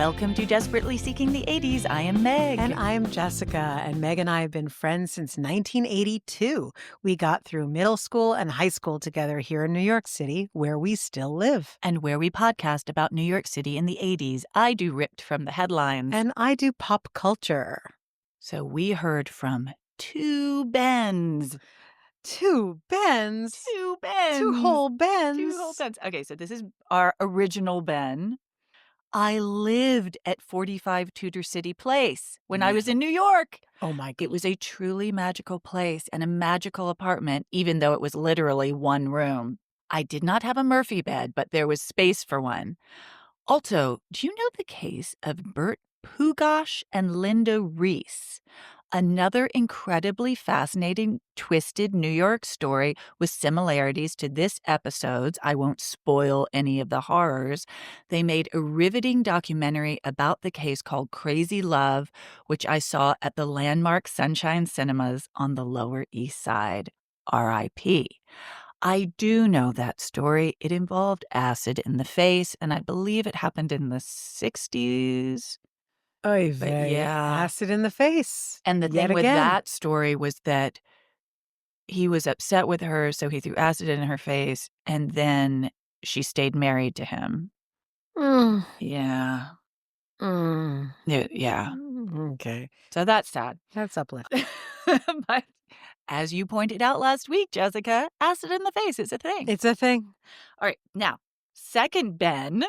Welcome to Desperately Seeking the 80s. I am Meg. And I am Jessica. And Meg and I have been friends since 1982. We got through middle school and high school together here in New York City, where we still live. And where we podcast about New York City in the 80s. I do Ripped from the Headlines. And I do pop culture. So we heard from two Bens. Two Bens? Two Bens. Two whole Bens? Two whole Bens. Okay, so this is our original Ben. I lived at 45 Tudor City Place when I was in New York. Oh, my God. It was a truly magical place and a magical apartment, even though it was literally one room. I did not have a Murphy bed, but there was space for one. Also, do you know the case of Bert Pugosh and Linda Reese? Another incredibly fascinating, twisted New York story with similarities to this episode's. I won't spoil any of the horrors. They made a riveting documentary about the case called Crazy Love, which I saw at the landmark Sunshine Cinemas on the Lower East Side. R.I.P. I do know that story. It involved acid in the face, and I believe it happened in the 60s. Oy But vey. yeah. Acid in the face. And the Yet thing with again. that story was that he was upset with her, so he threw acid in her face, and then she stayed married to him. Mm. Yeah. Mm. Yeah. Okay. So that's sad. That's uplifting. But as you pointed out last week, Jessica, acid in the face is a thing. It's a thing. All right. Now, second Ben.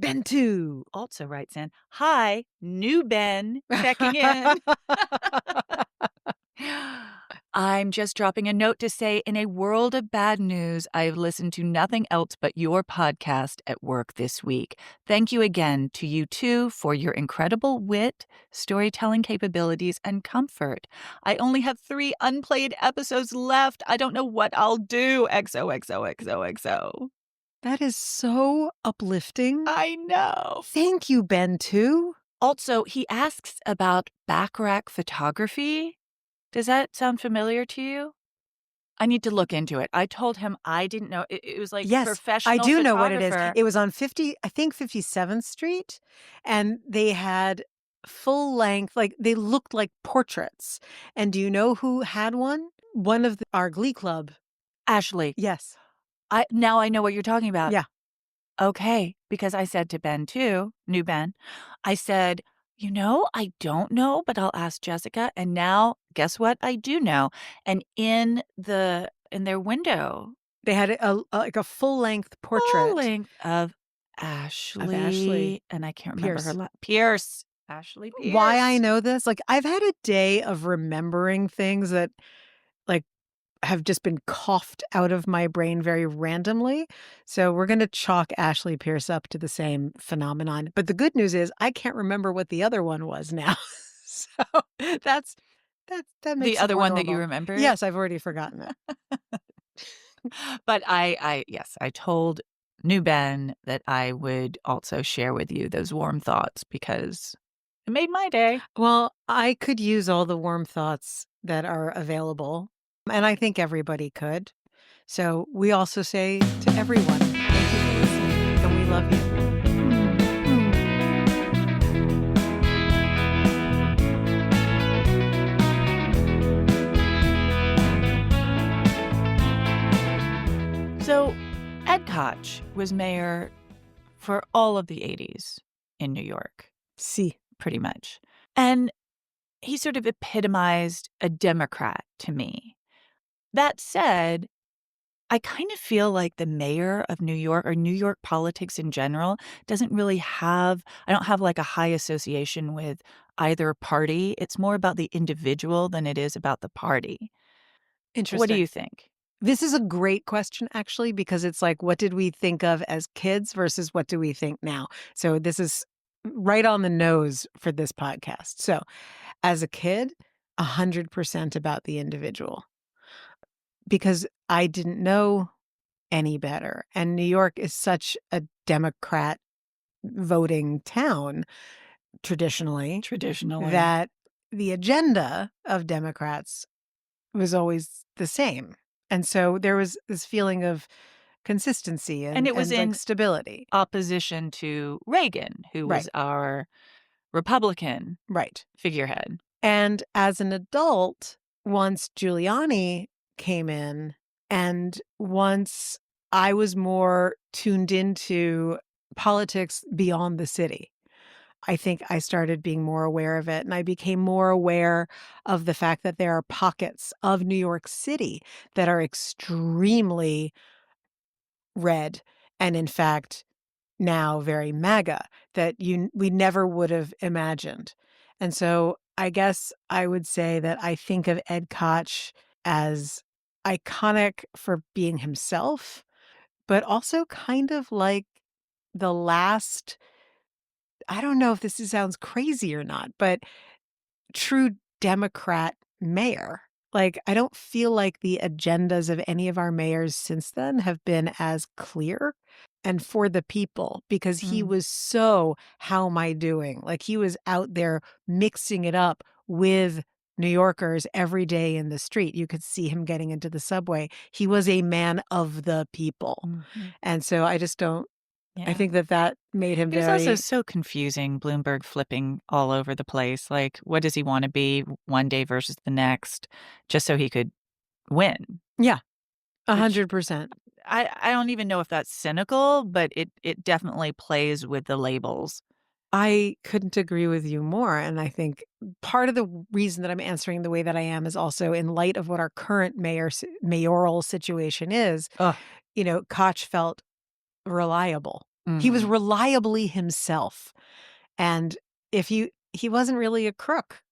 Ben 2 also writes in, "Hi, new Ben, checking in. I'm just dropping a note to say, in a world of bad news, I've listened to nothing else but your podcast at work this week. Thank you again to you two for your incredible wit, storytelling capabilities, and comfort. I only have 3 unplayed episodes left. I don't know what I'll do. XOXOXOXO." That is so uplifting. I know. Thank you, Ben 2. Also, he asks about backrack photography. Does that sound familiar to you? I need to look into it. I told him I didn't know. It was like professional I do know what it is. photographer. It was on 57th Street, and they had full length, like they looked like portraits. And do you know who had one? One of our Glee Club. Ashley. Yes. Now I know what you're talking about. Yeah. Okay, because I said to Ben too, new Ben, I said, I don't know, but I'll ask Jessica. And now, guess what? I do know. And in their window, they had like a full length portrait of Ashley. And I can't remember her last. Pierce. Ashley Pierce. Why I know this? Like, I've had a day of remembering things that, like, have just been coughed out of my brain very randomly. So we're going to chalk Ashley Pierce up to the same phenomenon. But the good news is I can't remember what the other one was now. So that makes the other more one normal. that you remember? Yes, I've already forgotten it. But I told new Ben that I would also share with you those warm thoughts because it made my day. Well, I could use all the warm thoughts that are available. And I think everybody could. So we also say to everyone, thank you for listening, and we love you. So Ed Koch was mayor for all of the 80s in New York. Pretty much. And he sort of epitomized a Democrat to me. That said, I kind of feel like the mayor of New York or New York politics in general doesn't really I don't have like a high association with either party. It's more about the individual than it is about the party. Interesting. What do you think? This is a great question, actually, because it's like, what did we think of as kids versus what do we think now? So this is right on the nose for this podcast. So as a kid, 100% about the individual. Because I didn't know any better. And New York is such a Democrat voting town, traditionally, that the agenda of Democrats was always the same. And so there was this feeling of consistency And and it was like in stability. opposition to Reagan, who Right. was our Republican Right. figurehead. And as an adult, once Giuliani came in and once I was more tuned into politics beyond the city, I think I started being more aware of it, and I became more aware of the fact that there are pockets of New York City that are extremely red and, in fact, now very MAGA that we never would have imagined. And so I guess I would say that I think of Ed Koch as iconic for being himself, but also kind of like the last, I don't know if sounds crazy or not, but true Democrat mayor. Like, I don't feel like the agendas of any of our mayors since then have been as clear and for the people because he Mm. was so, how am I doing? Like, he was out there mixing it up with New Yorkers every day in the street. You could see him getting into the subway. He was a man of the people. Mhm. And so I just don't, I Yeah. think that made him He was also very, so confusing, Bloomberg flipping all over the place. Like, what does he wanna be one day versus the next just so he could win? yeah, Which 100%. I don't even know if that's cynical, but it definitely plays with the labels. I couldn't agree with you more, and I think part of the reason that I'm answering the way that I am is also in light of what our current mayoral situation is, Ugh. Koch felt reliable. He was Mhm. reliably himself, and if he wasn't really a crook,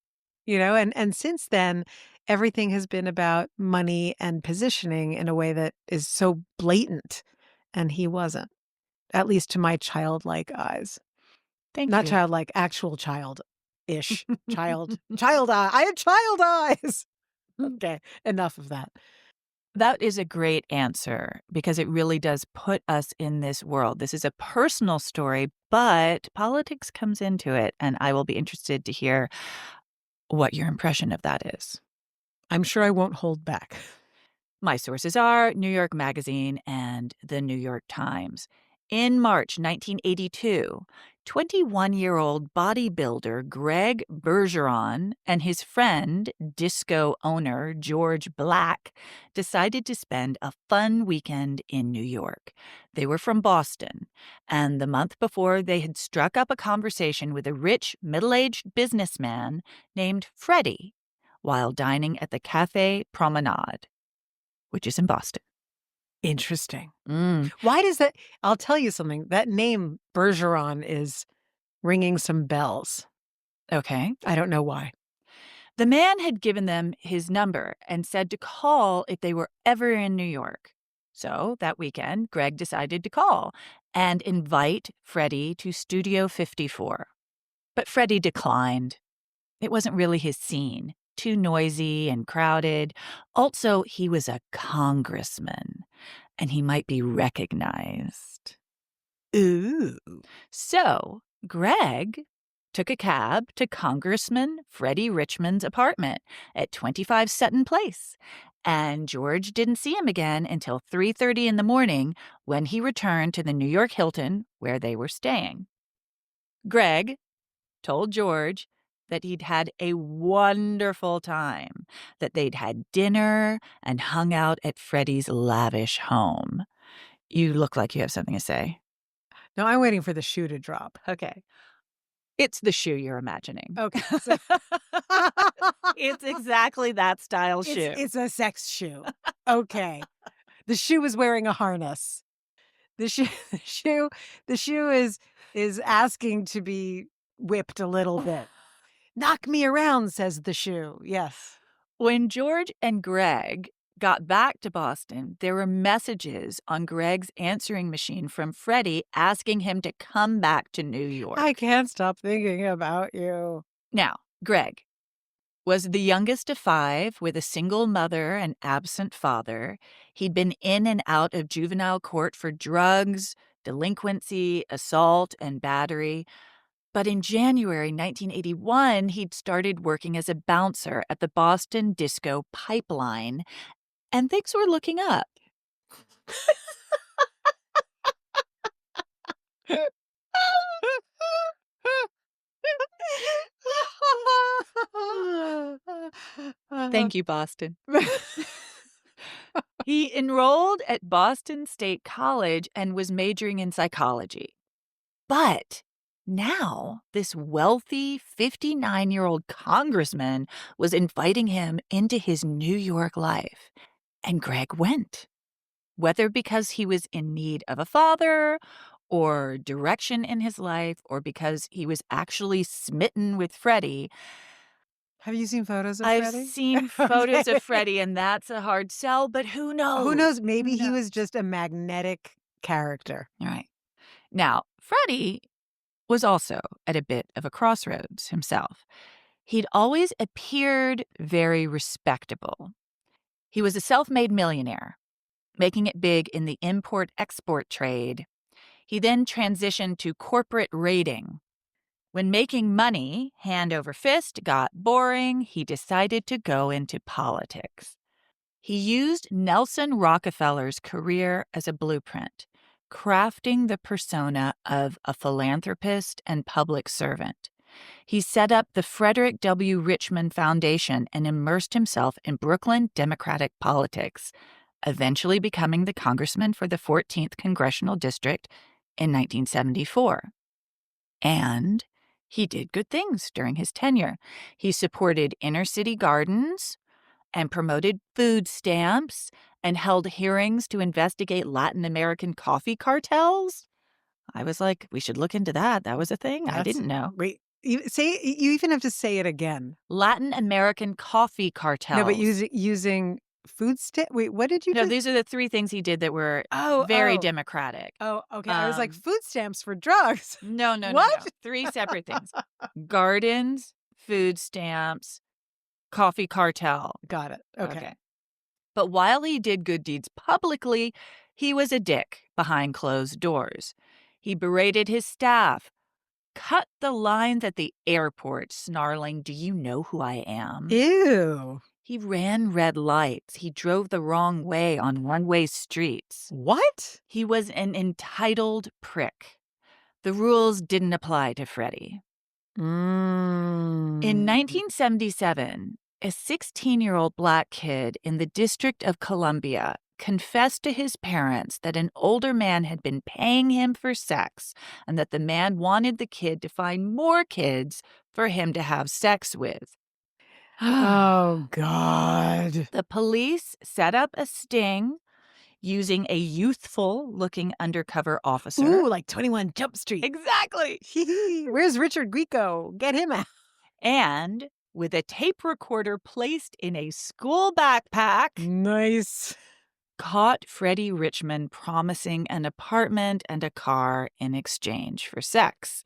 and since then, everything has been about money and positioning in a way that is so blatant, and he wasn't, at least to my childlike eyes. Thank Not you. childlike, actual child-ish. Child eye. I had child eyes. Okay, enough of that. That is a great answer because it really does put us in this world. This is a personal story, but politics comes into it, and I will be interested to hear what your impression of that is. I'm sure I won't hold back. My sources are New York Magazine and the New York Times. In March 1982, 21-year-old bodybuilder Greg Bergeron and his friend, disco owner George Black, decided to spend a fun weekend in New York. They were from Boston, and the month before, they had struck up a conversation with a rich, middle-aged businessman named Freddie while dining at the Café Promenade, which is in Boston. Interesting. Mm, Why does that I'll tell you something, that name Bergeron is ringing some bells. okay. I don't know why. The man had given them his number and said to call if they were ever in New York. So that weekend, Greg decided to call and invite Freddie to Studio 54. But Freddie declined. It wasn't really his scene. Too noisy and crowded. Also, he was a congressman, and he might be recognized. Ooh. So Greg took a cab to Congressman Freddie Richmond's apartment at 25 Sutton Place. And George didn't see him again until 3:30 in the morning when he returned to the New York Hilton where they were staying. Greg told George that he'd had a wonderful time, that they'd had dinner and hung out at Freddie's lavish home. You look like you have something to say. No, I'm waiting for the shoe to drop. Okay. It's the shoe you're imagining. Okay, so It's exactly that style it's shoe. it's a sex shoe. Okay. The shoe is wearing a harness. The shoe the shoe the shoe is asking to be whipped a little bit. "Knock me around," says the shoe. Yes. When George and Greg got back to Boston, there were messages on Greg's answering machine from Freddie asking him to come back to New I York. can't stop thinking about you. Now, Greg was the youngest of five with a single mother and absent father. He'd been in and out of juvenile court for drugs, delinquency, assault, and battery. But in January 1981, he'd started working as a bouncer at the Boston Disco Pipeline, and things were looking up. Thank you, Boston. He enrolled at Boston State College and was majoring in psychology. But now, this wealthy 59-year-old congressman was inviting him into his New York life. And Greg went. Whether because he was in need of a father or direction in his life or because he was actually smitten with Freddie, Have you seen photos of I've Freddie? seen Okay. photos of Freddie, and that's a hard sell, but who Who knows? knows? Who Maybe he was knows? just a magnetic character. All right. Now, Freddie was also at a bit of a crossroads himself. He'd always appeared very respectable. He was a self-made millionaire, making it big in the import-export trade. He then transitioned to corporate raiding. When making money, hand over fist, got boring, he decided to go into politics. He used Nelson Rockefeller's career as a blueprint, crafting the persona of a philanthropist and public servant. He set up the Frederick W. Richmond Foundation and immersed himself in Brooklyn Democratic politics, eventually becoming the congressman for the 14th Congressional District in 1974. And he did good things during his tenure. He supported inner city gardens and promoted food stamps and held hearings to investigate Latin American coffee cartels. I was like, we should look into that. That was a thing. I That's didn't know. wait. You even have to say it again. Latin American coffee No, but cartels. using food stamp. Wait, what did you No, just? these are the three things he did that were Oh, very democratic. oh, okay. I was like, Um, food stamps for drugs. no, no, no, What? no. Three separate things. Gardens, food stamps, coffee cartel. Got it. Okay. Okay. But while he did good deeds publicly, he was a dick behind closed doors. He berated his staff, cut the lines at the airport, snarling, "Do you know who I am?" Ew. He ran red lights. He drove the wrong way on one-way streets. What? He was an entitled prick. The rules didn't apply to Freddie. In Mm. 1977, a 16-year-old black kid in the District of Columbia confessed to his parents that an older man had been paying him for sex and that the man wanted the kid to find more kids for him to have sex with. Oh God. The police set up a sting using a youthful-looking undercover officer. Ooh, like 21 Jump Street. Exactly. Where's Richard Grieco? Get him out. And with a tape recorder placed in a school backpack, Nice. caught Freddie Richmond promising an apartment and a car in exchange for sex.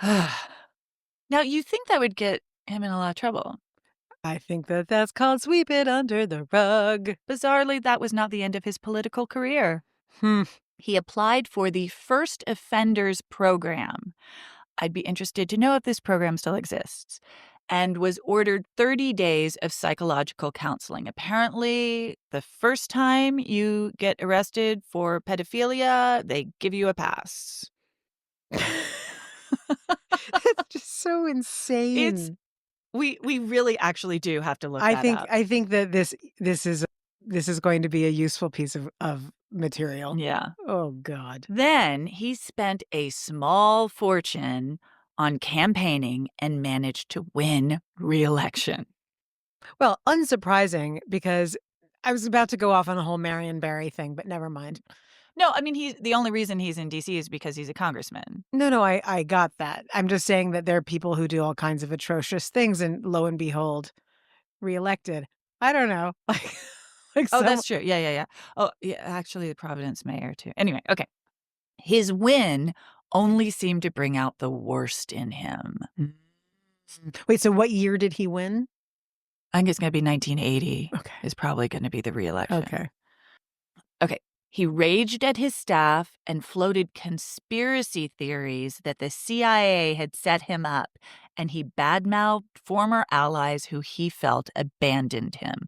Now, you think that would get him in a lot of trouble. I think that's called sweep it under the rug. Bizarrely, that was not the end of his political career. Hmm. He applied for the First Offenders Program. I'd be interested to know if this program still exists. And was ordered 30 days of psychological counseling. Apparently, the first time you get arrested for pedophilia, they give you a pass. It's just so insane. It's we really actually do have to look that up. I think that this is going to be a useful piece of material. Yeah. Oh God. Then he spent a small fortune on campaigning and managed to win re-election. Well, unsurprising because I was about to go off on a whole Marion Barry thing, but never mind. No, I mean, the only reason he's in D.C. is because he's a congressman. No, I got that. I'm just saying that there are people who do all kinds of atrocious things, and lo and behold, reelected. I don't know. Oh, that's true. Yeah. Oh, yeah, actually, the Providence mayor, too. Anyway, okay. His win only seemed to bring out the worst in him. Wait, so what year did he win? I think it's going to be 1980. Okay. Is probably going to be the reelection. Okay. He raged at his staff and floated conspiracy theories that the CIA had set him up, and he badmouthed former allies who he felt abandoned him.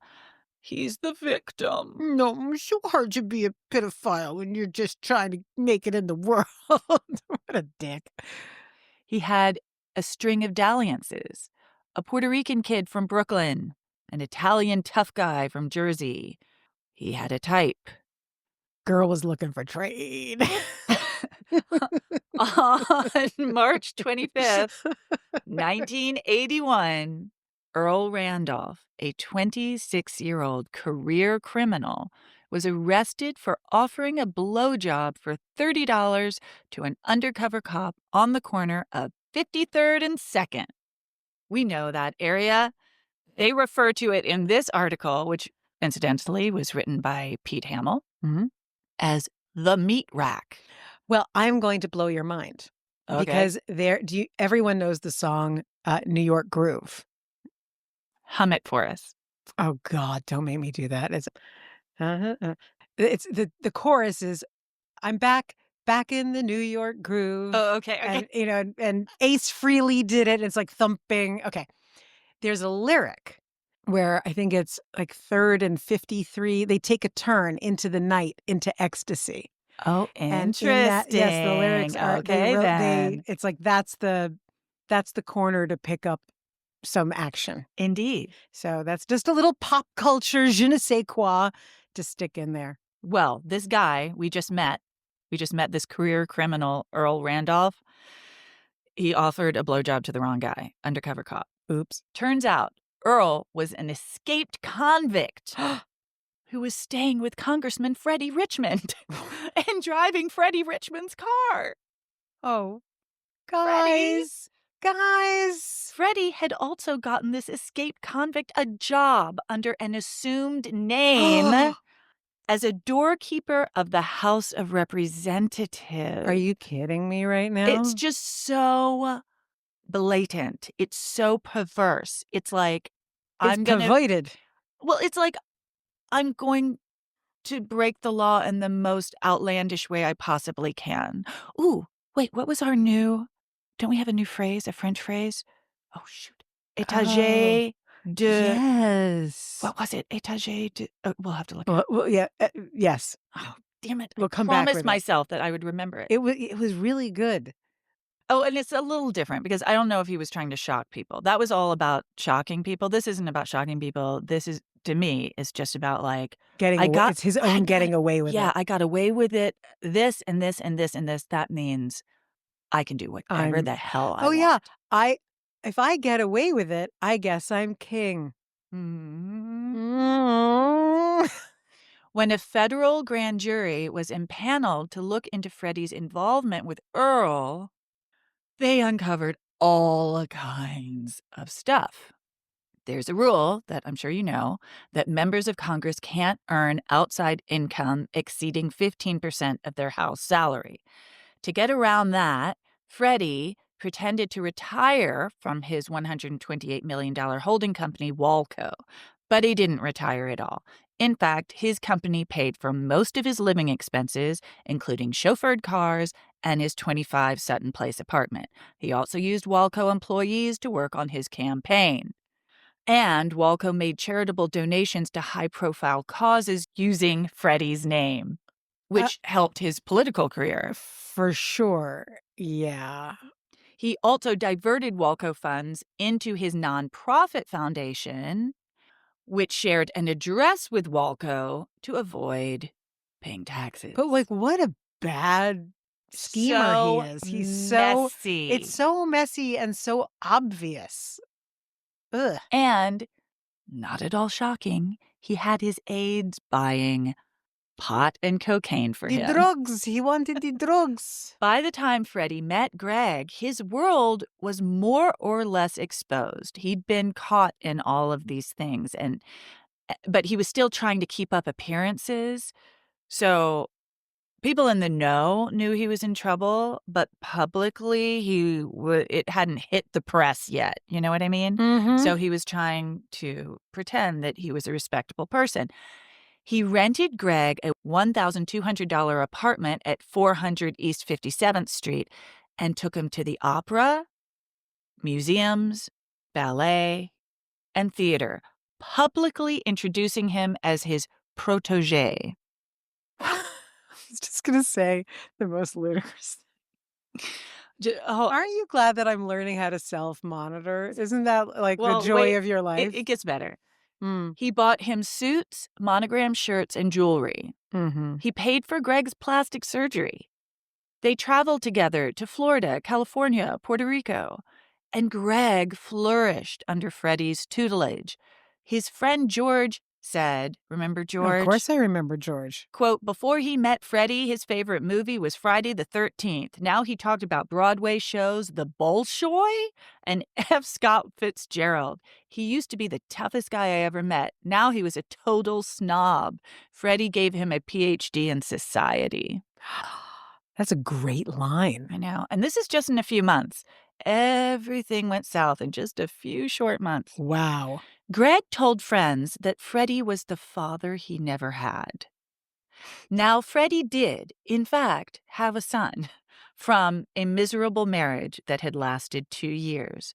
He's the victim. No, it's so hard to be a pedophile when you're just trying to make it in the world. What a dick. He had a string of dalliances, a Puerto Rican kid from Brooklyn, an Italian tough guy from Jersey. He had a type. Girl was looking for trade. On March 25th, 1981, Earl Randolph, a 26-year-old career criminal, was arrested for offering a blowjob for $30 to an undercover cop on the corner of 53rd and 2nd. We know that area. They refer to it in this article, which incidentally was written by Pete Hamill, Mhm. as the meat rack. Well, I'm going to blow your mind Okay. because everyone knows the song New York Groove. Hum it for us. Oh God, don't make me do that. It's the chorus is I'm back in the New York groove. Oh, okay, okay. And and Ace Frehley did it. It's like thumping. Okay. There's a lyric where I think it's like 3rd and 53. They take a turn into the night, into ecstasy. Oh, And in that, yes, the lyrics interesting. are Okay, then. it's like that's the corner to pick up some action. Indeed. So that's just a little pop culture je ne sais quoi to stick in there. Well, this guy we just met this career criminal, Earl Randolph. He offered a blowjob to the wrong guy, undercover cop. Oops. Turns out Earl was an escaped convict who was staying with Congressman Freddie Richmond and driving Freddie Richmond's car. Oh, Freddie. guys. Freddie had also gotten this escaped convict a job under an assumed name as a doorkeeper of the House of Representatives. Are you kidding me right now? It's just so blatant. It's so perverse. It's like, It's perverted. it's like, I'm going to break the law in the most outlandish way I possibly can. Ooh, wait, what was don't we have a new phrase, a French phrase? Oh, shoot. Oh, Étage de, yes. what was it? Étage de, oh, we'll have to look it Well, up. yeah, yes. Oh, damn it. We'll I come back with promised it. myself that I would remember it. It was really good. Oh, and it's a little different because I don't know if he was trying to shock people. That was all about shocking people. This isn't about shocking people. This is, to me, is just about like, Getting away. It's his own getting away with yeah, it. I got away with it. This and this and this and this. That means I can do whatever the hell I Oh, want. yeah. If I get away with it, I guess I'm king. Mhm. Mm. When a federal grand jury was impaneled to look into Freddie's involvement with Earl, they uncovered all kinds of stuff. There's a rule that I'm sure you know that members of Congress can't earn outside income exceeding 15% of their house salary. To get around that, Freddie pretended to retire from his $128 million holding company, Walco, but he didn't retire at all. In fact, his company paid for most of his living expenses, including chauffeured cars and his 25 Sutton Place apartment. He also used Walco employees to work on his campaign. And Walco made charitable donations to high-profile causes using Freddie's name, which helped his political career. For sure. Yeah. He also diverted Walco funds into his nonprofit foundation, which shared an address with Walco to avoid paying taxes. But like, what a bad schemer So he is. He's messy. it's so messy and so obvious. Ugh. And, not at all shocking, he had his aides buying pot and cocaine for The him. drugs. He wanted the drugs. By the time Freddie met Greg, his world was more or less exposed. He'd been caught in all of these things, but he was still trying to keep up appearances. So people in the know knew he was in trouble, but publicly it hadn't hit the press yet. You know what I mean? Mm-hmm. So he was trying to pretend that he was a respectable person. He rented Greg a $1,200 apartment at 400 East 57th Street and took him to the opera, museums, ballet, and theater, publicly introducing him as his protege. I was just gonna say the most ludicrous. Oh, Aren't you glad that I'm learning how to self-monitor? Isn't that, like, the well, joy wait, of your it life? gets better. Mm, He bought him suits, monogram shirts, and jewelry. mhm. He paid for Greg's plastic surgery. They traveled together to Florida, California, Puerto Rico, and Greg flourished under Freddie's tutelage. His friend George said, remember Of George? course I remember George. Quote, before he met Freddie, his favorite movie was Friday the 13th. Now he talked about Broadway shows, The Bolshoi and F. Scott Fitzgerald. He used to be the toughest guy I ever met. Now he was a total snob. Freddie gave him a PhD in society. That's a great line. I know. And this is just in a few months. Everything went south in just a few short months. Wow. Greg told friends that Freddie was the father he never had. Now, Freddie did, in fact, have a son from a miserable marriage that had lasted 2 years.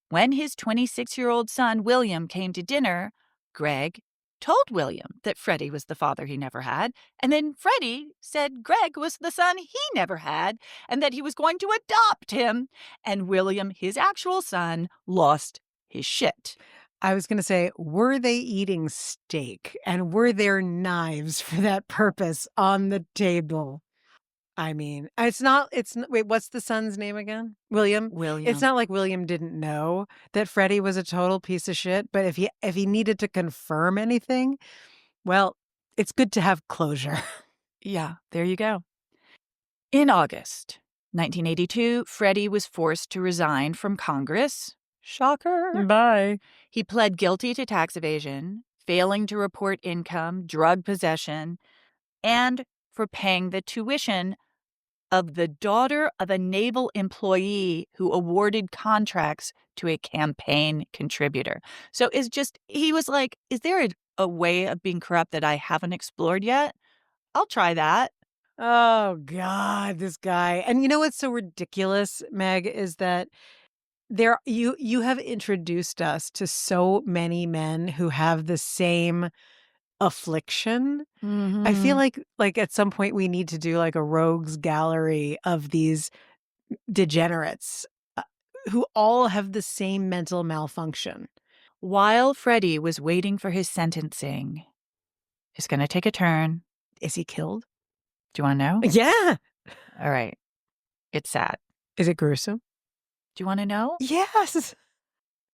When his 26-year-old son, William, came to dinner, Greg told William that Freddie was the father he never had, and then Freddie said Greg was the son he never had and that he was going to adopt him. And William, his actual son, lost his shit. I was gonna say, were they eating steak, and were there knives for that purpose on the table? I mean, wait, what's the son's name again? William? It's William. not like William didn't know that Freddie was a total piece of shit, but if he needed to confirm anything, well, it's good to have closure. Yeah, there you go. In August 1982, Freddie was forced to resign from Congress. Shocker. Bye. He pled guilty to tax evasion, failing to report income, drug possession, and for paying the tuition of the daughter of a naval employee who awarded contracts to a campaign contributor. So it's just, he was like, is there a way of being corrupt that I haven't explored yet? I'll try that. Oh god, this guy. And you know what's so ridiculous, Meg, is that you have introduced us to so many men who have the same affliction. I feel Hmm. like at some point we need to do like a rogues gallery of these degenerates, uh, who all have the same mental malfunction. While Freddie was waiting for his sentencing, it's going to take a turn. Is he killed? Do you want to know? Yeah. All right. It's sad. Is it gruesome? Do you want to know? Yes.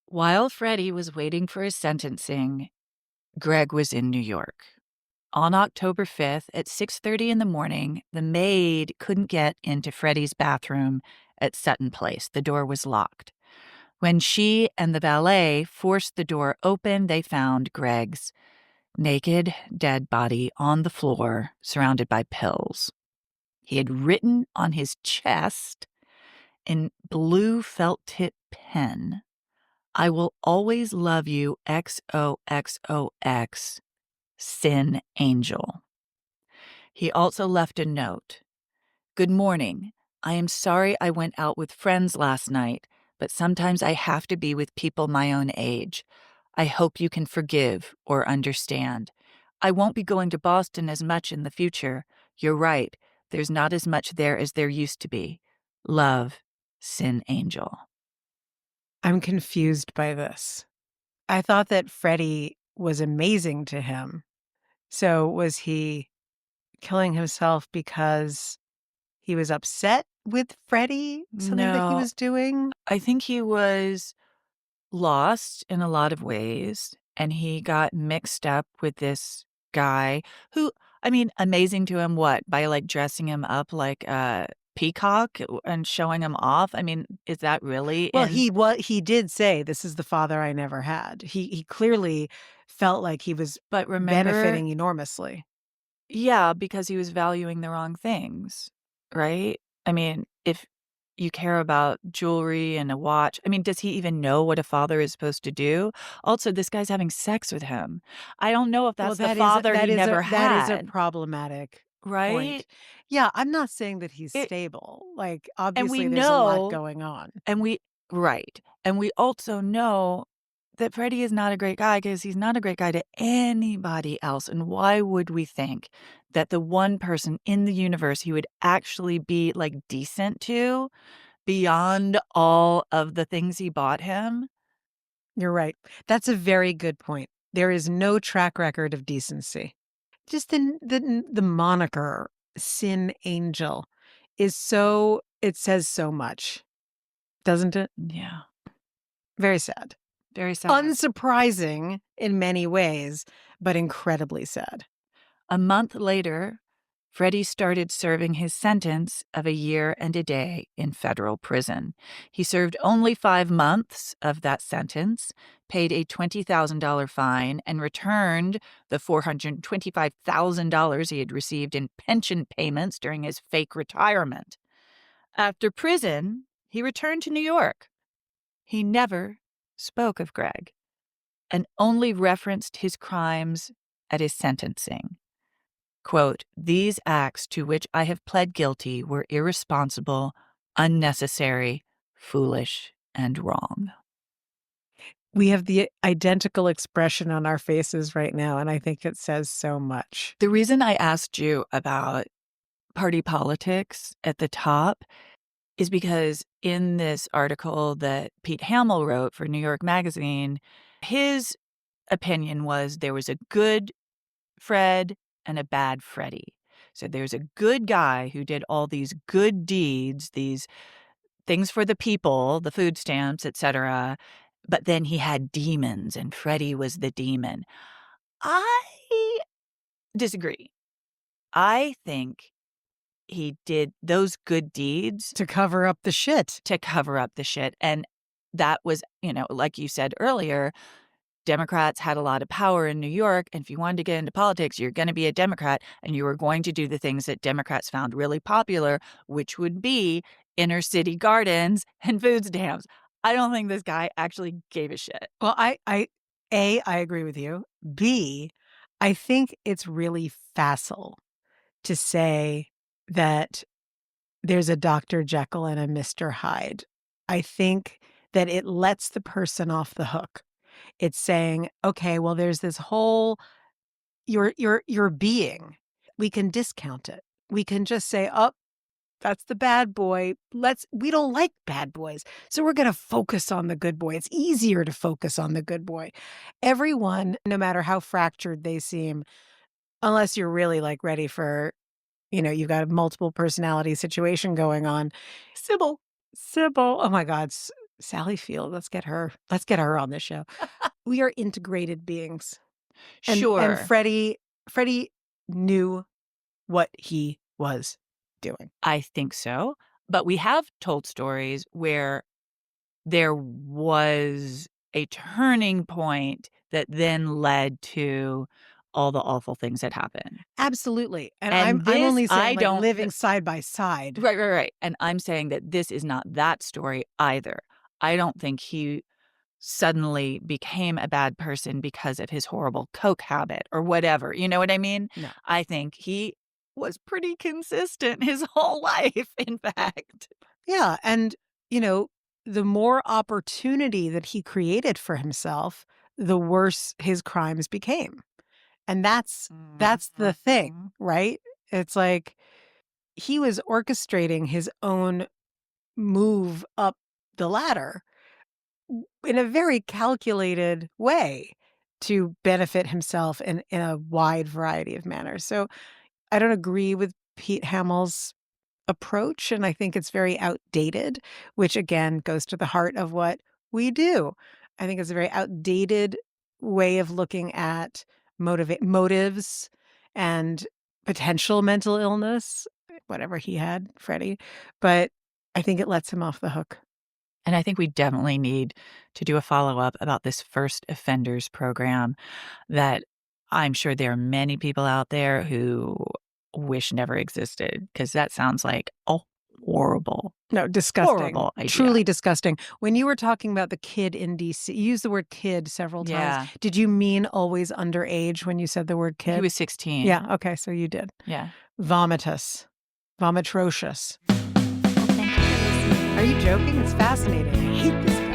While Freddie was waiting for his sentencing, Greg was in New York. On October 5th at 6:30 in the morning, the maid couldn't get into Freddie's bathroom at Sutton Place. The door was locked. When she and the valet forced the door open, they found Greg's naked, dead body on the floor, surrounded by pills. He had written on his chest in blue felt tip pen, I will always love you, XOXOX, Sin Angel. He also left a note. Good morning. I am sorry I went out with friends last night, but sometimes I have to be with people my own age. I hope you can forgive or understand. I won't be going to Boston as much in the future. You're right. There's not as much there as there used to be. Love, Sin Angel. I'm confused by this. I thought that Freddie was amazing to him. So was he killing himself because he was upset with Freddie? Something that he No, was doing? I think he was lost in a lot of ways, and he got mixed up with this guy who, I mean, amazing to him what? By, like, dressing him up like a peacock and showing him off? I mean, is that really Well, in he did say, "This is the father I never had." He clearly felt like he was but remember benefiting enormously. yeah, because he was valuing the wrong things, right? I mean, if you care about jewelry and a watch, I mean, does he even know what a father is supposed to do? Also, this guy's having sex with him. I don't know if Well, that's the father he never that is a had, problematic right? point. Yeah, I'm not saying that he's It stable. Like, and we obviously, there's a lot know going on. and we right. And we also know that Freddie is not a great guy because he's not a great guy to anybody else. And why would we think that the one person in the universe he would actually be, like, decent to beyond all of the things he bought him? You're right. That's a very good point. There is no track record of decency. Just the moniker Sin Angel is so it says so much, doesn't it? Yeah, Very sad. very sad. Unsurprising in many ways, but incredibly sad. A month later, Freddie started serving his sentence of a year and a day in federal prison. He served only 5 months of that sentence, paid a $20,000 fine, and returned the $425,000 he had received in pension payments during his fake retirement. After prison, he returned to New York. He never spoke of Greg and only referenced his crimes at his sentencing. Quote, "These acts to which I have pled guilty were irresponsible, unnecessary, foolish, and wrong." We have the identical expression on our faces right now, and I think it says so much. The reason I asked you about party politics at the top is because in this article that Pete Hamill wrote for New York Magazine, his opinion was there was a good Fred and a bad Freddie. So there's a good guy who did all these good deeds, these things for the people, the food stamps, etc. But then he had demons, and Freddie was the demon. I disagree. I think he did those good deeds To cover up the shit. to cover up the shit. And that was, like you said earlier, Democrats had a lot of power in New York, and if you wanted to get into politics, you're going to be a Democrat, and you were going to do the things that Democrats found really popular, which would be inner city gardens and food stamps. I don't think this guy actually gave a shit. Well, I agree with you. B, I think it's really facile to say that there's a Dr. Jekyll and a Mr. Hyde. I think that it lets the person off the hook. It's saying, okay, well, there's this whole your being. We can discount it. We can just say, oh, that's the bad boy. We don't like bad boys. So we're going to focus on the good boy. It's easier to focus on the good boy. Everyone, no matter how fractured they seem, unless you're really like ready for, you've got a multiple personality situation going on. Sybil. Oh my God. Sally Field. Let's get her on this show. We are integrated beings. Sure. And Freddie knew what he was doing. I think so. But we have told stories where there was a turning point that then led to all the awful things that happened. Absolutely. And And I'm only this, saying I like don't- living side by side. Right. And I'm saying that this is not that story either. I don't think he suddenly became a bad person because of his horrible coke habit or whatever. You know what I mean? No. I think he was pretty consistent his whole life, in fact. Yeah. And, the more opportunity that he created for himself, the worse his crimes became. And that's the thing, right? It's like he was orchestrating his own move up the ladder in a very calculated way to benefit himself in a wide variety of manners. So I don't agree with Pete Hamill's approach, and I think it's very outdated, which again goes to the heart of what we do. I think it's a very outdated way of looking at motives and potential mental illness, whatever he had, Freddie. But I think it lets him off the hook. And I think we definitely need to do a follow-up about this first offenders program that I'm sure there are many people out there who wish never existed, because that sounds like a horrible, No, disgusting. horrible idea. Truly disgusting. When you were talking about the kid in DC, you used the word kid several times. Yeah. Did you mean always underage when you said the word kid? He was 16. Yeah, okay, so you did. Yeah. Vomitus. Vomitrocious. Well, thank you for listening. Are you joking? It's fascinating. I hate this guy.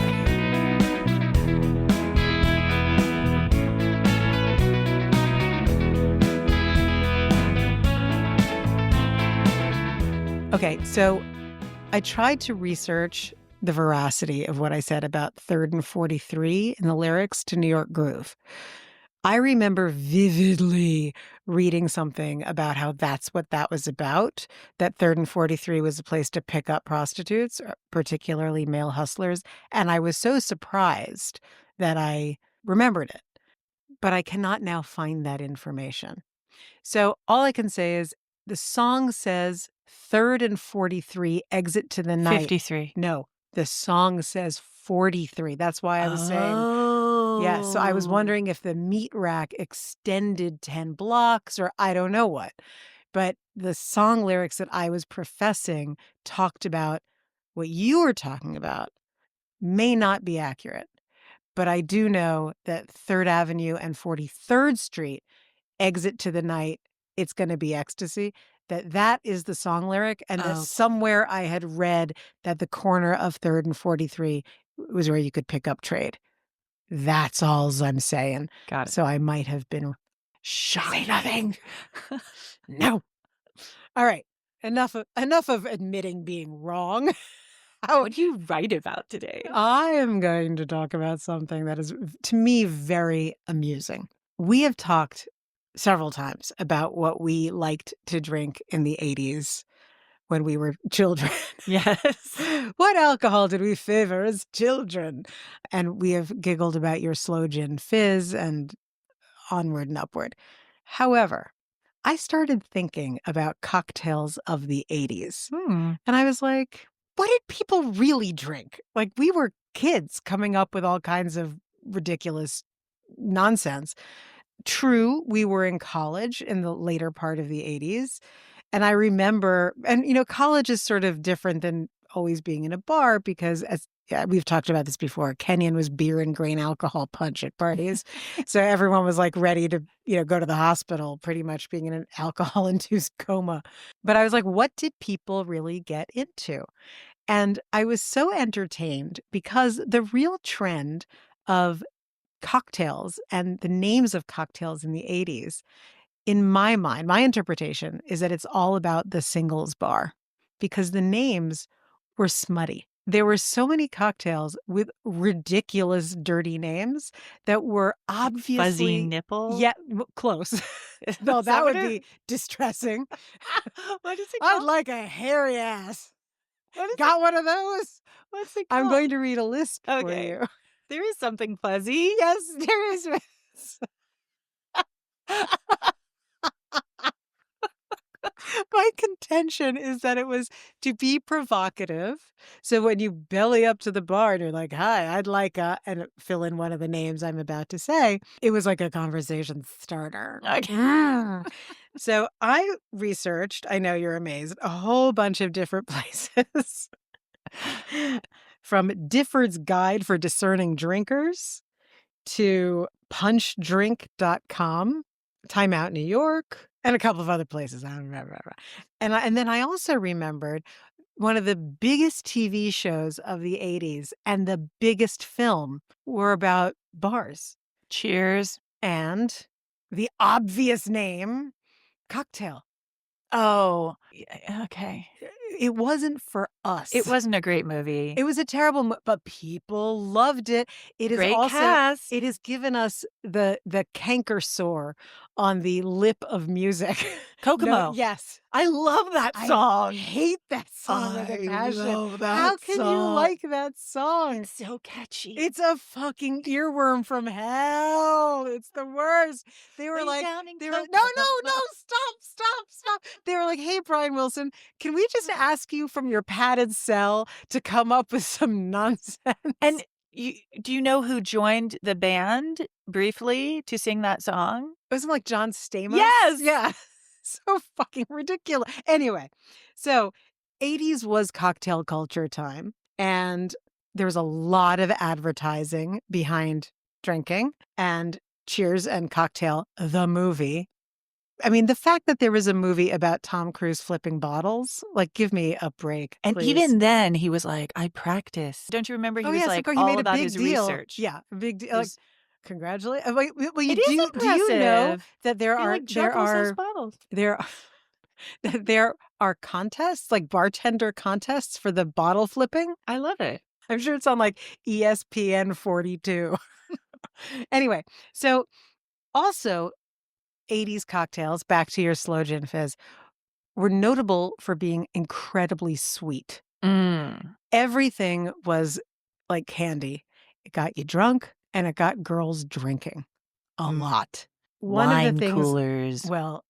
Okay, so I tried to research the veracity of what I said about 3rd and 43 in the lyrics to New York Groove. I remember vividly reading something about how that's what that was about, that 3rd and 43 was a place to pick up prostitutes, particularly male hustlers, and I was so surprised that I remembered it, but I cannot now find that information. So all I can say is the song says 3rd and 43 exit to the night. 53. No, the song says 43. That's why I was saying, yeah. So I was Oh. wondering if the meat rack extended 10 blocks or I don't know what. But the song lyrics that I was professing talked about what you were talking about may not be accurate. But I do know that 3rd Avenue and 43rd Street exit to the night, it's gonna be ecstasy, that is the song lyric, and that Oh, somewhere I had read that the corner of 3rd and 43 was where you could pick up trade. That's alls I'm saying. got it. So I might have been say nothing. No. All right. Enough of admitting being wrong. How What do you write about today? I am going to talk about something that is, to me, very amusing. We have talked several times about what we liked to drink in the 80s when we were children. Yes. What alcohol did we favor as children? And we have giggled about your slow gin fizz and onward and upward. However, I started thinking about cocktails of the 80s. Hmm. And I was like, what did people really drink? Like, we were kids coming up with all kinds of ridiculous nonsense. True, we were in college in the later part of the 80s. And I remember, and college is sort of different than always being in a bar because, as yeah, we've talked about this before, Kenyan was beer and grain alcohol punch at parties. So everyone was like ready to, go to the hospital, pretty much being in an alcohol induced coma. But I was like, what did people really get into? And I was so entertained because the real trend of cocktails and the names of cocktails in the 80s, in my mind, my interpretation is that it's all about the singles bar because the names were smutty. There were so many cocktails with ridiculous, dirty names that were Fuzzy obviously, nipple? yeah, close. Is No, that that what would it be distressing. What is it I'd called? like a hairy ass. What is it Got one of those? what's it I'm called? going to read a list for Okay. you. There is something fuzzy. Yes, there is. My contention is that it was to be provocative. So when you belly up to the bar and you're like, "Hi, I'd like a," and fill in one of the names I'm about to say, it was like a conversation starter. Okay. Mm. So I researched, I know you're amazed, a whole bunch of different places. From Difford's Guide for Discerning Drinkers to punchdrink.com, Time Out New York, and a couple of other places. I don't remember. And then I also remembered one of the biggest TV shows of the 80s and the biggest film were about bars Cheers. and the obvious name, cocktail. Oh, okay. It wasn't for It us. wasn't a great movie. It was a terrible but people loved it. It is Great also cast. it has given us the canker sore on the lip of music. No, Kokomo. yes. I love that I song. hate that song with a I passion. love that How can you song. like that song? It's so catchy. It's a fucking earworm from hell. It's the worst. They were Way like, down in they were, no, Kokomo. no, no, stop. They were like, hey, Brian Wilson, can we just ask you from your padded cell to come up with some nonsense? And do you know who joined the band briefly to sing that song? Wasn't like John Stamos? Yes! Yeah. So fucking ridiculous. Anyway, so 80s was cocktail culture time, and there was a lot of advertising behind drinking and Cheers and Cocktail, the movie. I mean, the fact that there was a movie about Tom Cruise flipping bottles, like, give me a break, And please. even then, he was like, "I practice." Don't you remember he Oh, was yes, of like course, he all made a about big his deal. research? Yeah, a big deal. He Like, was congratulate. Wait, well, It is do you know impressive. that He, like, juggles those bottles. there that there are contests, like bartender contests for the bottle flipping. I love it. I'm sure it's on like ESPN 42. Anyway, so also 80s cocktails, back to your slow gin fizz, were notable for being incredibly sweet. Mm, Everything was like candy. It got you drunk and it got girls drinking a mm. lot. One of the Wine things, coolers. well,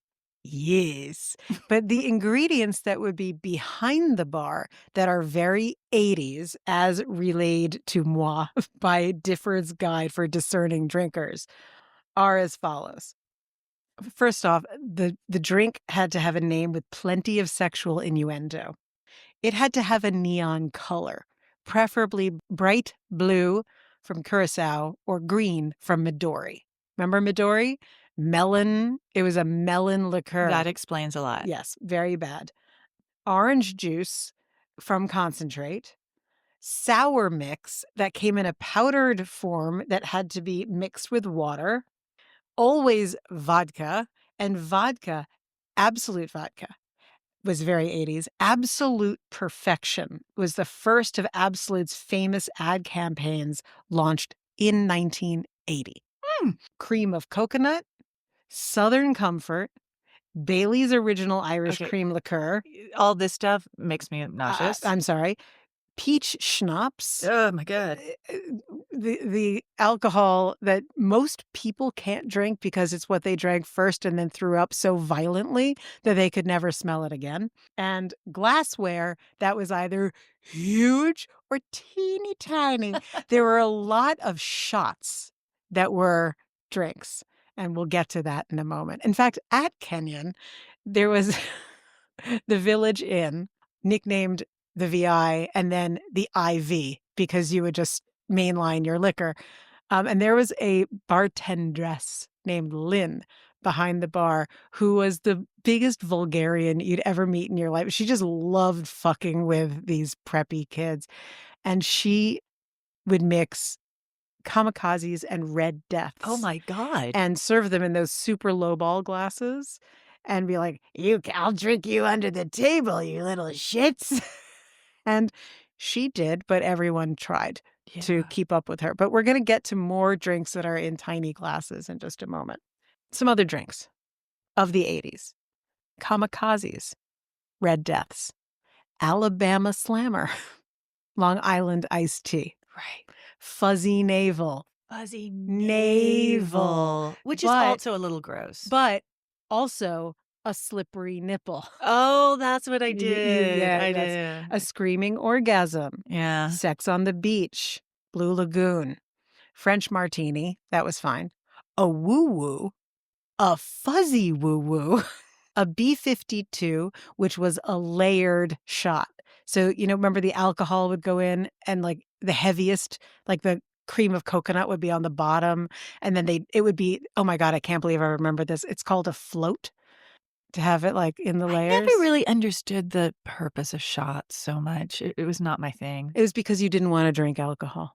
yes, but the ingredients that would be behind the bar that are very 80s, as relayed to moi by Difford's Guide for Discerning Drinkers, are as follows. First off, the drink had to have a name with plenty of sexual innuendo. It had to have a neon color, preferably bright blue from Curacao or green from Midori. Remember Midori? Melon. It was a melon liqueur. That explains a lot. Yes, very bad. Orange juice from concentrate. Sour mix that came in a powdered form that had to be mixed with water. Always vodka. And vodka, Absolute vodka, was very 80s. Absolute Perfection was the first of Absolute's famous ad campaigns launched in 1980. Cream of coconut, Southern Comfort, Bailey's Original Irish Okay. Cream Liqueur. All this stuff makes me nauseous. I'm sorry, peach schnapps. Oh my God. uh, the alcohol that most people can't drink because it's what they drank first and then threw up so violently that they could never smell it again. And glassware that was either huge or teeny tiny. There were a lot of shots that were drinks, and we'll get to that in a moment. In fact, at Kenyon, there was the Village Inn, nicknamed the VI and then the IV because you would just mainline your liquor. And there was a bartendress named Lynn behind the bar who was the biggest vulgarian you'd ever meet in your life. She just loved fucking with these preppy kids. And she would mix kamikazes and red Oh deaths my God. and serve them in those super low ball glasses and be like, I'll drink you under the table, you little shits. And she did, but everyone tried to Yeah. keep up with her. But we're going to get to more drinks that are in tiny glasses in just a moment. Some other drinks of the 80s. Kamikazes, Red Deaths, Alabama Slammer, Long Island Iced Tea, Right. Fuzzy Navel, Fuzzy Navel, which is but also a little gross. but also a slippery nipple. Oh, that's what I did. Yeah, I that's did. a screaming orgasm, Yeah. Sex on the Beach, Blue Lagoon, French martini, that was fine, a woo-woo, a fuzzy woo-woo, a B-52, which was a layered shot. So, remember the alcohol would go in and, like, the heaviest, like, the cream of coconut would be on the bottom, and then it would be, oh my God, I can't believe I remember this. It's called a float to have it, like, in the I never layers. really understood the purpose of shots so much. It was not my thing. It was because you didn't wanna drink alcohol.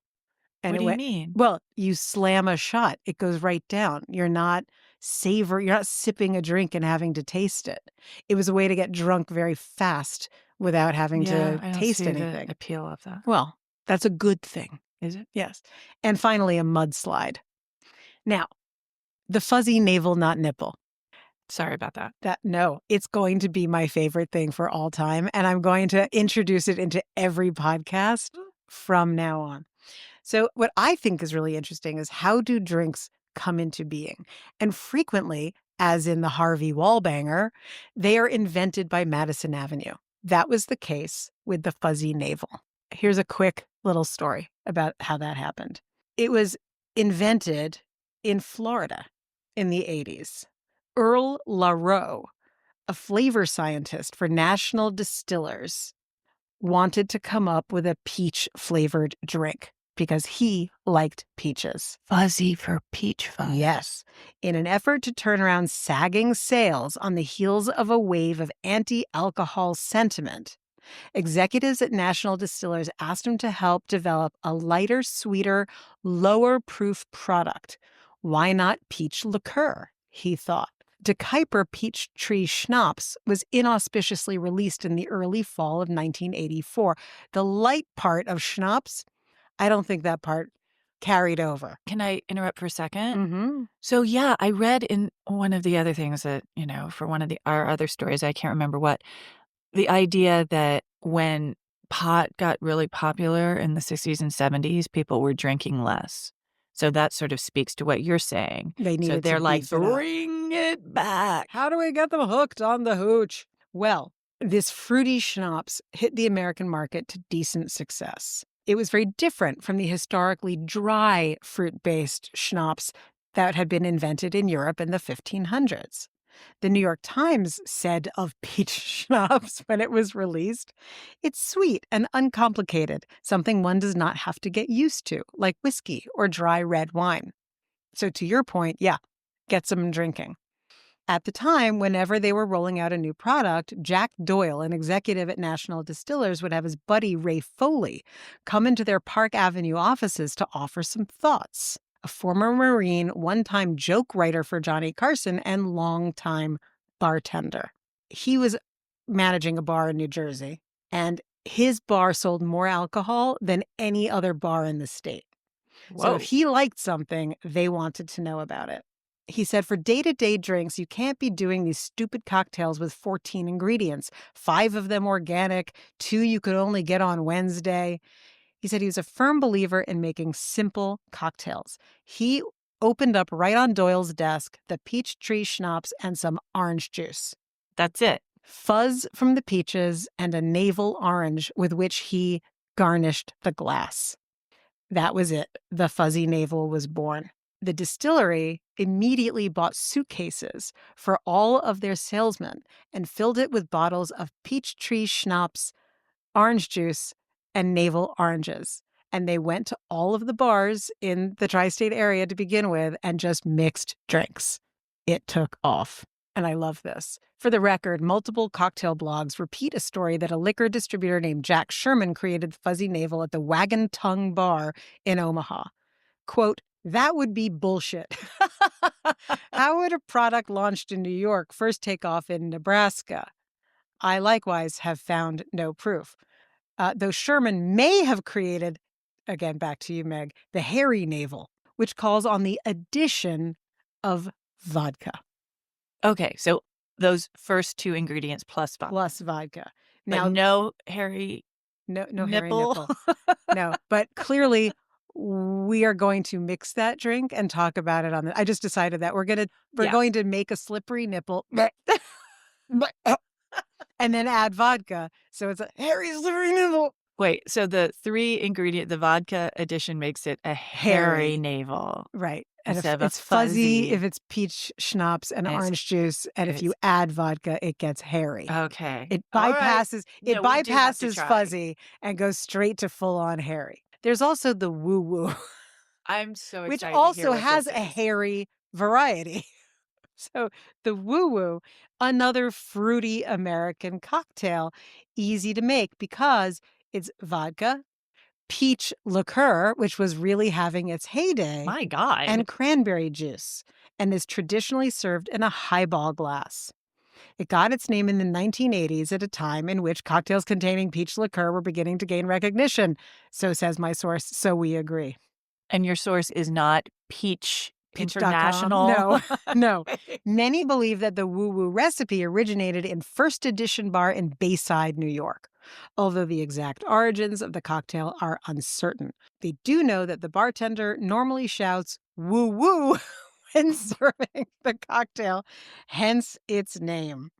And What it do you went mean? well, you slam a shot, it goes right down. You're not sipping a drink and having to taste it. It was a way to get drunk very fast without having Yeah, to I don't taste see the anything. appeal of that. Well, that's a good thing. Is it? Yes. And finally, a mudslide. Now, the fuzzy navel, not nipple. Sorry about that. No, it's going to be my favorite thing for all time, and I'm going to introduce it into every podcast from now on. So what I think is really interesting is how do drinks come into being? And frequently, as in the Harvey Wallbanger, they are invented by Madison Avenue. That was the case with the fuzzy navel. Here's a quick little story about how that happened. It was invented in Florida in the 80s. Earl LaRoe, a flavor scientist for National Distillers, wanted to come up with a peach-flavored drink because he liked peaches. Fuzzy for peach fuzz. Yes. In an effort to turn around sagging sales on the heels of a wave of anti-alcohol sentiment, executives at National Distillers asked him to help develop a lighter, sweeter, lower-proof product. Why not peach liqueur, he thought. De Kuyper Peach Tree Schnapps was inauspiciously released in the early fall of 1984. The light part of Schnapps, I don't think that part carried over. Can I interrupt for a second? Mm-hmm. So, yeah, I read in one of the other things that, for one of our other stories, I can't remember what, the idea that when pot got really popular in the 60s and 70s, people were drinking less. So that sort of speaks to what you're saying. They So needed to they're like, beef it up. bring it back. How do we get them hooked on the hooch? Well, this fruity schnapps hit the American market to decent success. It was very different from the historically dry fruit-based schnapps that had been invented in Europe in the 1500s. The New York Times said of peach schnapps when it was released, "It's sweet and uncomplicated, something one does not have to get used to, like whiskey or dry red wine." So to your point, yeah, get some drinking. At the time, whenever they were rolling out a new product, Jack Doyle, an executive at National Distillers, would have his buddy Ray Foley come into their Park Avenue offices to offer some thoughts. A former Marine, one-time joke writer for Johnny Carson, and longtime bartender. He was managing a bar in New Jersey, and his bar sold more alcohol than any other bar in the state. So if Whoa. he liked something, they wanted to know about it. He said, for day-to-day drinks, you can't be doing these stupid cocktails with 14 ingredients, 5 of them organic, 2 you could only get on Wednesday. He said he was a firm believer in making simple cocktails. He opened up right on Doyle's desk the peach tree schnapps and some orange juice. That's it. Fuzz from the peaches and a navel orange with which he garnished the glass. That was it. The fuzzy navel was born. The distillery immediately bought suitcases for all of their salesmen and filled it with bottles of peach tree schnapps, orange juice, and navel oranges. And they went to all of the bars in the tri-state area to begin with and just mixed drinks. It took off. And I love this. For the record, multiple cocktail blogs repeat a story that a liquor distributor named Jack Sherman created the fuzzy navel at the Wagon Tongue Bar in Omaha. Quote, "That would be bullshit. How would a product launched in New York first take off in Nebraska? I likewise have found no proof." Though Sherman may have created, again, back to you, Meg, the hairy navel, which calls on the addition of vodka. Okay, so those first 2 ingredients plus vodka. Plus vodka. But Now, no hairy no hairy nipple. nipple. No, but clearly we are going to mix that drink and talk about it on the. I just decided that we're Yeah. going to make a slippery nipple and then add vodka. So it's a hairy slippery nipple. Wait, so the 3 ingredient, the vodka addition makes it a hairy navel. Right. And if Instead of a it's fuzzy, fuzzy. if it's peach schnapps and And it's- orange juice, and if it's- you add vodka, it gets hairy. Okay. It All right. bypasses No, we do have to bypasses try. fuzzy and goes straight to full-on hairy. There's also the woo-woo, I'm so which excited to hear also what has this a is. hairy variety. So the woo-woo, another fruity American cocktail, easy to make because it's vodka, peach liqueur, which was really having its heyday, My God. and cranberry juice, and is traditionally served in a highball glass. It got its name in the 1980s at a time in which cocktails containing peach liqueur were beginning to gain recognition. So says my source, so we agree. And your source is not Peach Peach.com. International? No, no. Many believe that the woo-woo recipe originated in First Edition Bar in Bayside, New York, although the exact origins of the cocktail are uncertain. They do know that the bartender normally shouts woo-woo when serving the cocktail, hence its name.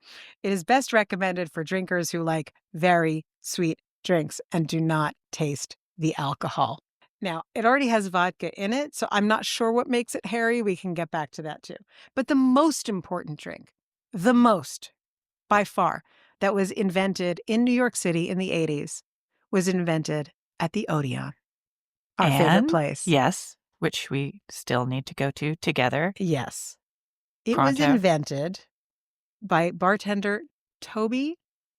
It is best recommended for drinkers who like very sweet drinks and do not taste the alcohol. Now, it already has vodka in it, so I'm not sure what makes it hairy. We can get back to that too. But the most important drink, the most, by far, that was invented in New York City in the 80s was invented at the Odeon, our favorite And- place. Yes, which we still need to go to together. Yes. It was Pronto. invented by bartender Toby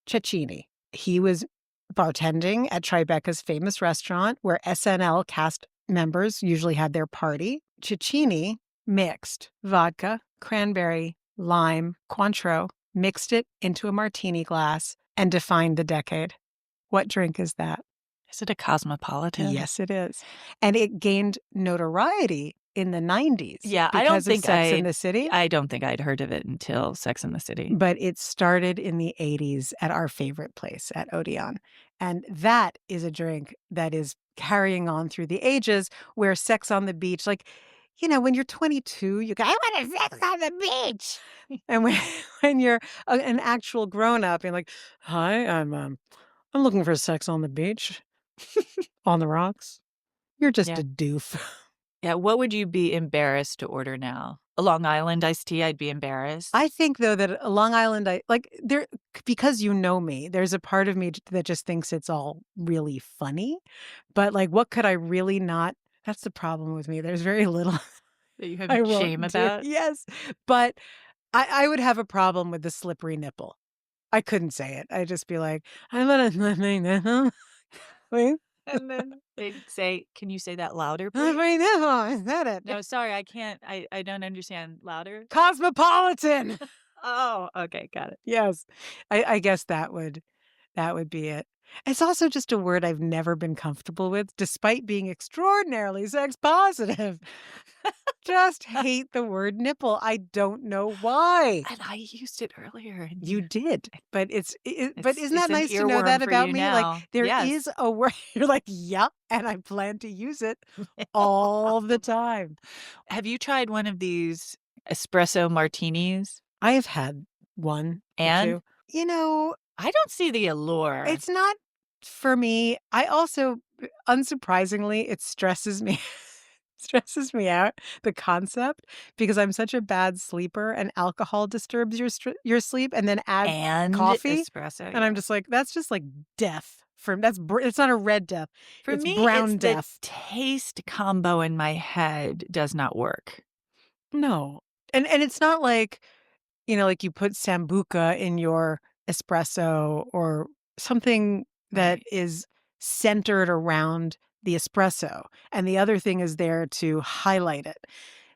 Cecchini. He was bartending at Tribeca's famous restaurant where SNL cast members usually had their party. Cecchini mixed vodka, cranberry, lime, Cointreau, mixed it into a martini glass, and defined the decade. What drink is that? Is it a cosmopolitan? Yes, it is. And it gained notoriety in the 90s Yeah, because of Sex and the City, I don't think I'd heard of it until Sex and the City. but it started in the 80s at our favorite place at Odeon. And that is a drink that is carrying on through the ages where Sex on the Beach, like, when you're 22, you go, "I want a sex on the beach." And when when you're an actual grown up, you're like, "Hi, I'm looking for sex on the beach, on the rocks." You're just Yeah. a doof. Yeah, what would you be embarrassed to order now? A Long Island iced tea, I'd be embarrassed. I think, though, that a Long Island, because you know me, there's a part of me that just thinks it's all really funny, but, like, what could I really not that's the problem with me, there's very little That you have I shame won't do. about? Yes, but I would have a problem with the slippery nipple. I couldn't say it. I'd just be like, "I'm gonna slippery nipple, please." And then they'd say, "Can you say that louder, please?" Slippery nipple, I said it. No, sorry, I can't. I don't understand. Louder? Cosmopolitan. Oh, okay, got it. Yes. I guess that would be it. It's also just a word I've never been comfortable with despite being extraordinarily sex positive. Just hate the word nipple. I don't know why. And I used it earlier, and You did, but but isn't it's that an nice to know earworm that for about you me? Like, now. there Yes. is a word you're like, "Yep," and I plan to use it all the time. Have you tried one of these espresso martinis? I have had 1 or And 2. You know, I don't see the allure. it's not for me. I also unsurprisingly, it stresses me stresses me out, the concept, because I'm such a bad sleeper and alcohol disturbs your sleep, and then add And coffee, espresso, and I'm yeah. just like, that's just like death for it's not a red death, For it's me, it's brown the death. taste combo in my head does not work. No. And it's not like, like you put sambuca in your espresso or something that Right. is centered around the espresso, and the other thing is there to highlight it.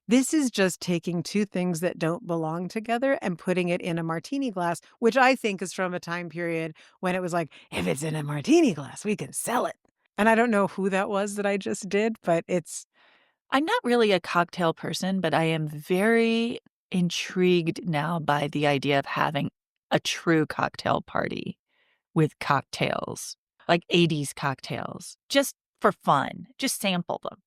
This is just taking 2 things that don't belong together and putting it in a martini glass, which I think is from a time period when it was like, "If it's in a martini glass, we can sell it." And I don't know who that was that I just did, but it's I'm not really a cocktail person, but I am very intrigued now by the idea of having a true cocktail party with cocktails, like 80s cocktails, just for fun. Just sample them.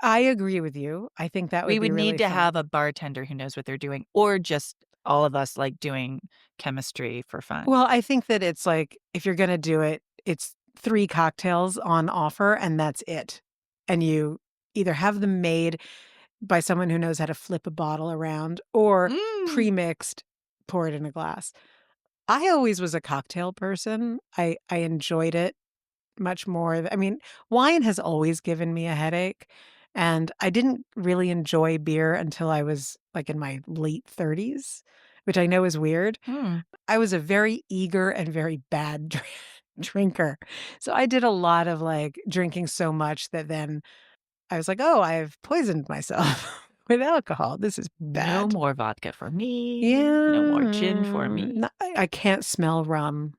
I agree with you. I think that would We be would need really to fun. have a bartender who knows what they're doing, or just all of us, like, doing chemistry for fun. Well, I think that it's like, if you're gonna do it, it's 3 cocktails on offer, and that's it. And you either have them made by someone who knows how to flip a bottle around or Mm. pre-mixed, pour it in a glass. I always was a cocktail person. I enjoyed it much more. I mean, wine has always given me a headache, and I didn't really enjoy beer until I was, like, in my late 30s, which I know is weird. Hmm. I was a very eager and very bad drinker. So I did a lot of, like, drinking so much that then I was like, "Oh, I've poisoned myself with alcohol. This is No bad." more vodka for me. No more gin for Yeah, me. I can't smell rum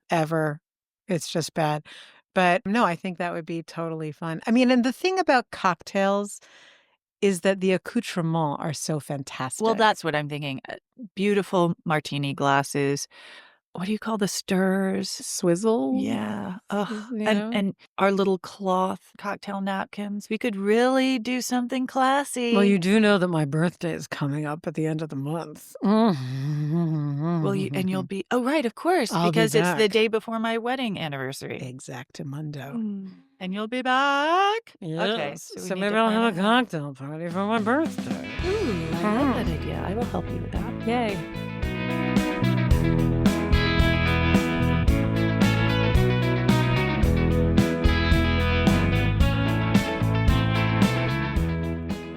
ever. It's just bad. But no, I think that would be totally fun. I mean, and the thing about cocktails is that the accoutrements are so Well, fantastic. that's what I'm thinking. Beautiful martini glasses. What do you call the stirrers? Swizzle, Yeah. Ugh. you And know? and our little cloth cocktail napkins. We could really do something Well, you classy. do know that my birthday is coming up at the end of the month. Well, you'll be oh, right, of course, I'll be because it's the back. day before my wedding anniversary. Exactamundo. And you'll be back? Okay, Yes. so we So need to maybe I'll plan have a ahead. cocktail party for my birthday. Ooh, I love that idea. I will help you with that. Yay.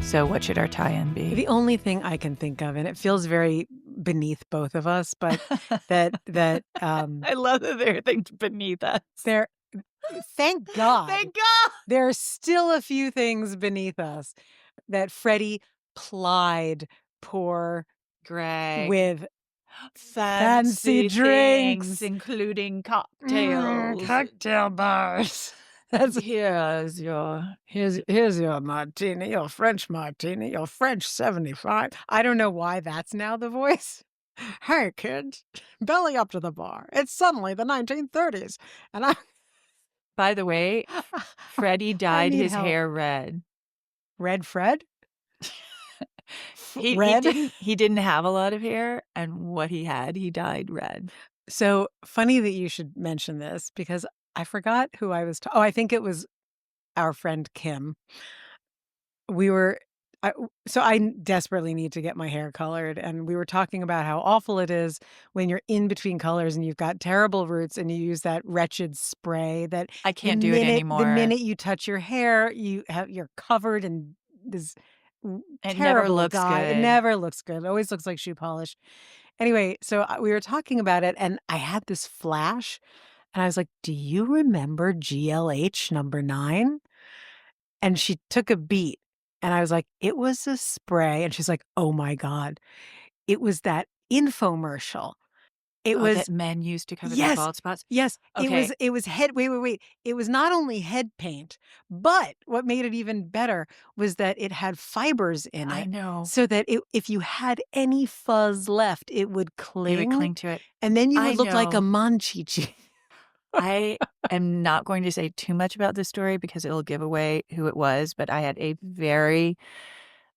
So what should our tie-in be? The only thing I can think of, and it feels very beneath both of us, but that I love that there are things beneath us. there thank God, Thank God! there are still a few things beneath us that Freddie plied poor Greg. with fancy Fancy things, drinks. including cocktails. Cocktail bars. That's here's your martini, your French martini, your French 75. I don't know why that's now the voice. Hey, kids, belly up to the bar. It's suddenly the 1930s, and By the way, Freddie I dyed need his help. hair red. Red Fred? He he Red? didn't he didn't have a lot of hair, and what he had, he dyed red. So funny that you should mention this because I forgot who I was oh, I think it was our friend Kim. We were so I desperately need to get my hair colored, and we were talking about how awful it is when you're in between colors and you've got terrible roots and you use that wretched spray that I the can't do it minute the anymore. minute you touch your hair, you're covered in this It never terrible looks dye. It good. never looks good. It always looks like shoe polish. Anyway, so we were talking about it, and I had this flash, and I was like, "Do you remember GLH number 9?" And she took a beat, and I was like, "It was a spray," and she's like, "Oh my god, it was that infomercial." It Oh, that was men used to cover their yes, bald spots? yes, Okay, it was head wait. It was not only head paint, but what made it even better was that it had fibers in I it know. so that if you had any fuzz left, it would It would cling, cling to it. and then you I would look like a know. Monchichi. I am not going to say too much about this story because it'll give away who it was, but I had a very,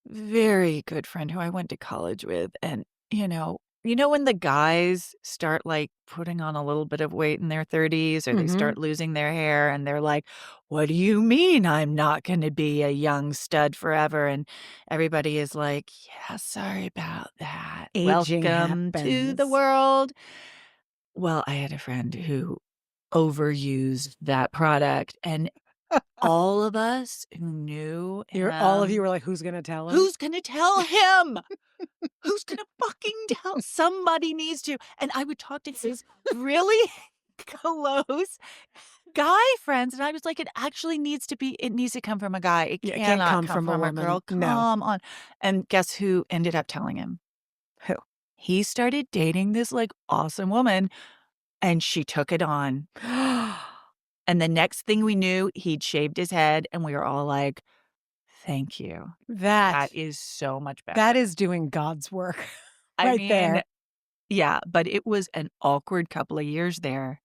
very good friend who I went to college with, and, when the guys start, like, putting on a little bit of weight in their 30s or they Mhm. start losing their hair and they're like, "What do you mean I'm not gonna be a young stud forever?" And everybody is like, "Yeah, sorry about that. Aging Welcome to the happens. world." Well, I had a friend who overused that product, and all of us who knew You're all of you him, were like, "Who's gonna tell him?" "Who's gonna tell him? Who's gonna fucking tell somebody needs to." And I would talk to his really close guy friends, and I was like, it needs to come from a guy. It Yeah, it can't cannot come come from a from a woman. girl. No. Come on. And guess who ended up telling him? Who? He started dating this, like, awesome woman, and she took it on. And the next thing we knew, he'd shaved his head, and we were all like, "Thank you. That That is so much that better." is doing God's work I right mean, there. yeah, but it was an awkward couple of years there.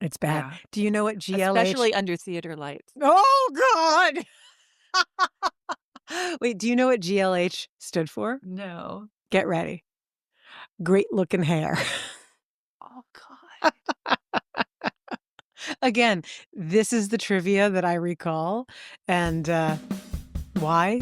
It's bad. Yeah, Do you know what GLH especially under theater lights. Oh god! Wait, do you know what GLH stood for? No. Get ready. Great looking hair. Oh, God. Again, this is the trivia that I recall, and, why?